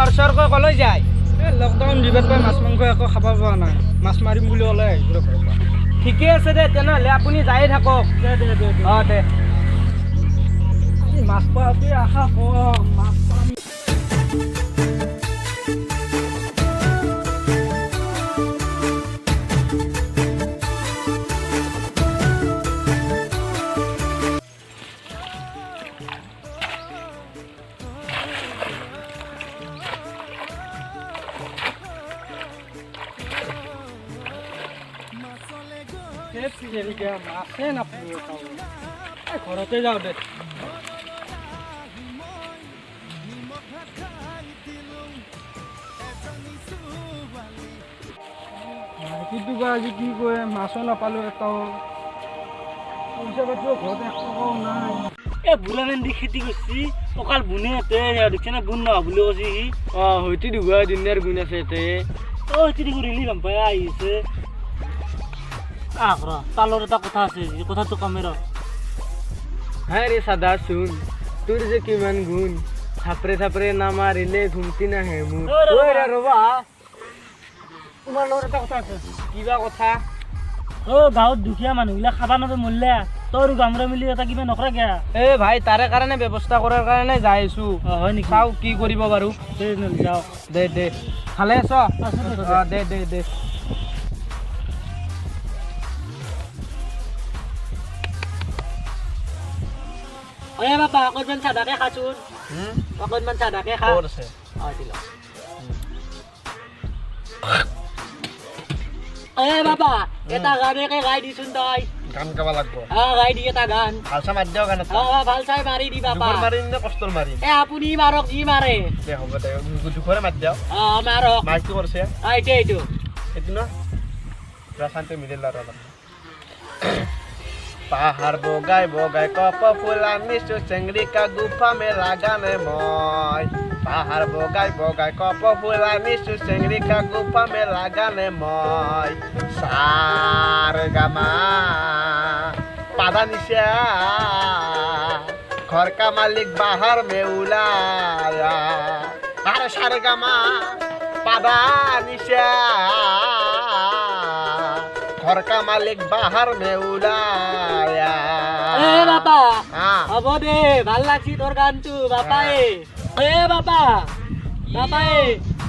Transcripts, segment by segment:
লৰচৰকৈ কলৈ যায়? লকডাউন দিবাৰ পৰা মাছ মাংস একো খাব পৰা নাই। মাছ মাৰিম বুলি ওলাই আহিছোঁ ঘৰৰ পৰা। ঠিকে আছে দে, তেনেহ'লে আপুনি যায়ে থাকক। দে অঁ দে। মাছ পোৱাটোৱে আশা কম। মাছ পাম। মাছে নাপাব ঘৰতে যাওঁ দে। কিন্তু আজি কি কয় মাছো নাপালোঁ এটাও। পইচা পাতিও ঘৰত এক টকাও নাই। বুঢ়া মেন্দি খেতি কৰিছি অকাল বুনে এতে দেখিছে না বুন নহয় বুলি কৈছে সি। হয়তো দুগা দিনৰ গুণ আছে এতে। খেতি কৰিলি গম পাই আহিছে। তালৰ এটা কথা আছে কথাটো কামেৰ। হাই ৰে চাদা শুন, তোৰ যে কিমান গুণ। থাপৰে থাপৰে নামাৰিলে ঘুমতি নাহে মোৰ। ৰবা, তোমাৰ লগত এটা কথা আছে। কিবা কথা? গাঁৱত দুখীয়া মানুহবিলাক খাবা নাপায় মৰিলে তোৰ গামৰা মিলি এটা কিবা নকৰা কিয়া? ভাই তাৰে কাৰণে ব্যৱস্থা কৰাৰ কাৰণে যাই আছো। হয় নেকি? চাওঁ কি কৰিব বাৰু। যাওঁ দে ভালে আছ? দে বাবা অকণমান চাদাকে খাচোন। অকণমান চাদাকে খা। বাবা এটা গানকে গাই দিছোন তই। গান গাব লাগব। গাই দি এটা গান। ভাল চাই মাৰি দিয়ক গান এটা। ভাল চাই মাৰি দি বাবা। মাৰিম নে কষ্টৰ মাৰিম? আপুনি মাৰক যি মাৰে। দে হ'ব দে, দুখৰে মাৰি দিয়ক। মাৰক। মাইকটো কৰিছে এইটো এইটো ন ৰাসানটো মিলিল আৰু পাহাৰ বগাই বগাই কপ ফুল আনিছো চেংৰিকা গুফা মেলা গানে মই। পাহাৰ বগাই বগাই কপ ফুল আনিছো চেংৰিকা গুফা মেলা গানে মই। সাৰ গামা পাদা নিচা ঘর কা মালিক বাহার মে উলায়া। আরে সার গামা পাদা নিচা घर का मालिक बाहर में उलाया। বাবা হ'ব দে, ভাল লাগছি তোৰ গানটো বাপাই। বাপাই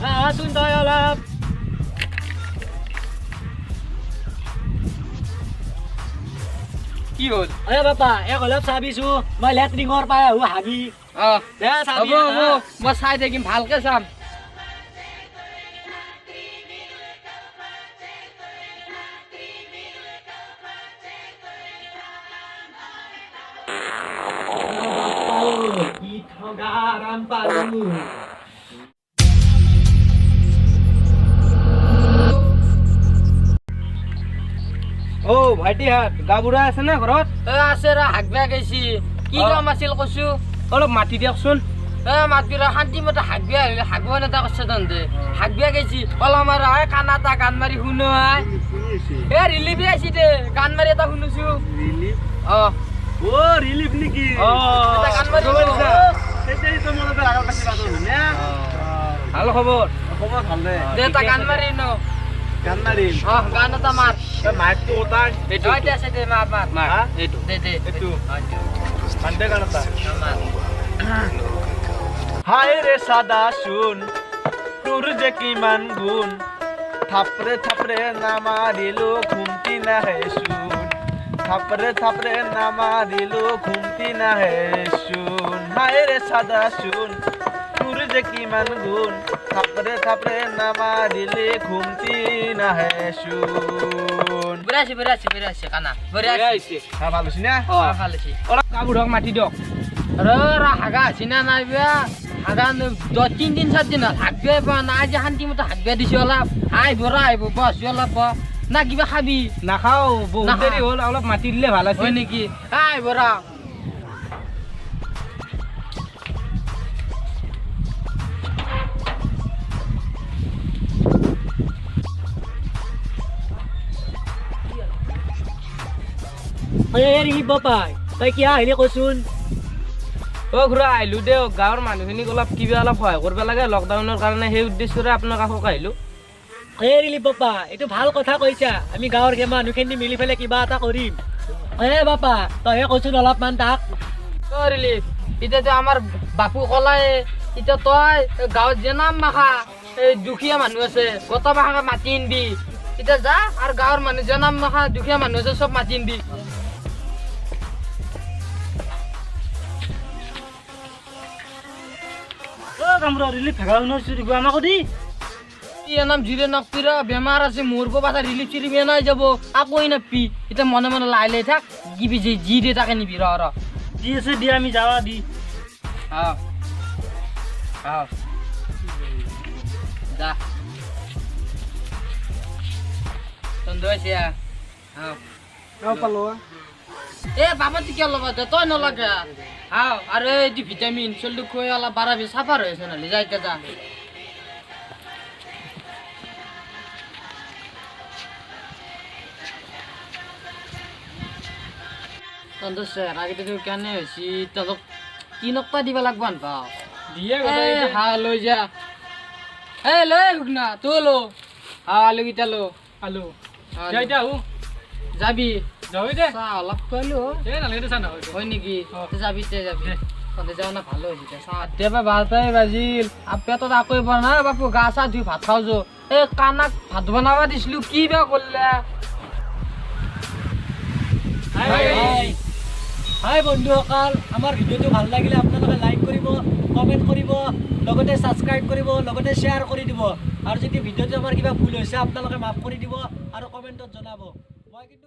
আহাচোন তই অলপ। কি হ'ল? বাবা অলপ চাবিছো, মই লেট্ৰিঙৰ পাই আহো হাগি। হ'ব মই চাই থাকিম, ভালকে চাম। ভাইটিহাত গা বুঢ়া আছে নে ঘৰত? আছে ৰ হাগবা গৈছি। কি কাম আছিল কৈছো? অলপ মাতি দিয়কচোন। মাতবিৰা শান্তি মতে হাগবা আহিলে হাগবা এটা কৈছে তহঁতে। হাগবা গৈছি অলপ আৰু কানা এটা গান মাৰি শুনো। ৰিলিফে আহিছি দে, গান মাৰি এটা শুনিছো। ৰিলিফ নাকি? গান মাৰি সেটাই তো মনে তো আগৰ কাছে বাদৰ না। ভাল খবৰ? খবৰ ভাল দে। এটা গান মাৰি ন গান মাৰিম। গান এটা মাৰ। মাইকটো ওতাই। এইটো আছে দে মাৰ। এইটো দে এইটো মানতে গান এটা। মাৰ। হায় রে সাদা শুন, তোর যে কিমান গুণ। থাপরে থাপরে নামারিলো ঘুমতি না হে শুন। থাপরে থাপরে নামারিলো ঘুমতি না হে শুন। হায় রে সাদা শুন, তোর যে কিমান গুণ। থাপরে থাপরে নামারিলে ঘুমতি না হে শুন। বেৰাছি কানা বেৰাছি। হ্যাঁ ভালো আছি না? ভালছি। অলপ গা বুঢ়াক মাতি দিয়ক। হাগা আছি না নাই বেয়া? হাগা 3-4 দিন হাগবে পোৱা নাই। আজি শান্তি মতে হাগবে দিছে অলপ। আহিব বস অলপ না কিবা খাবি? নাখাও, বহুত দেৰি হ'ল, অলপ মাতি দিলে ভাল আছিল। হয় নেকি? বৰা বাপাই তই কিয় আহিলি কচোন? অ' খুৰা আহিলোঁ দিয়ক, গাঁৱৰ মানুহখিনিক অলপ কিবা অলপ সহায় কৰিব লাগে লকডাউনৰ কাৰণে, সেই উদ্দেশ্যৰে আপোনাৰ কাষত আহিলোঁ। এই ৰিলিফ বাপা, এইটো ভাল কথা কৈছা। আমি গাঁৱৰ মানুহখিনি মিলি পেলাই কিবা এটা কৰিম। বাপা তইহে কৈছোন অলপমান তাক। অ' ৰিলিফ, এতিয়াতো আমাৰ বাপু কলাই, এতিয়া তই গাঁৱত যে নাম মাখা এই দুখীয়া মানুহ আছে গোটেই মাখাকে মাতি আনবি। এতিয়া যা আৰু গাঁৱৰ মানুহ যে নাম মাখা দুখীয়া মানুহ আছে চব মাতি আনবি। ৰিলিফ ভেগা আমাকো দি নাম জিৰে নকপিৰা বেমাৰ আছে মৰব পাছা ৰিলিফ চিলিফ নাই যাব আকৌ নাপি। এতিয়া মনে মনে লাই লাই থাক, কিবি যি দে তাকে নিবি ৰ দি আছে দিয়া, আমি যাৱা দি। যা তন্দু আছে এ বাবা কিয় ল'বা তই নলগা। আৰু এইটো ভিটামিন চলিটো খুৱাই অলপ বাঢ়াবি, চাফাৰ হৈ আছে নহ'লে যা এতিয়া যা। তহঁতৰ চেহেৰাকেইটাতো কেনে হৈছে, তহঁতক কি নকটা দিব লাগব পাওঁ দিয়ে লৈ যা। এই লৈ শুক না তই লো আলুকেইটা লো আলু যাবি চাহ অলপ খুৱালো হয় নেকি? যাবি তহঁতে যাওঁ না ভালো হৈছে চাহ দেবা 12টাই বাজিল পেটত আকৌ পৰা নাই বাপু, গা চা ধুই ভাত খাওঁ যো। এই কানাক ভাত বনাব দিছিলো কি বা কৰিলে। হাই বন্ধুসকল, আমাৰ ভিডিঅ'টো ভাল লাগিলে আপোনালোকে লাইক কৰিব, কমেণ্ট কৰিব, লগতে ছাবস্ক্ৰাইব কৰিব, লগতে শ্বেয়াৰ কৰি দিব। আৰু যদি ভিডিঅ'টো আমাৰ কিবা ভুল হৈছে আপোনালোকে মাফ কৰি দিব আৰু কমেণ্টত জনাব। মই কিন্তু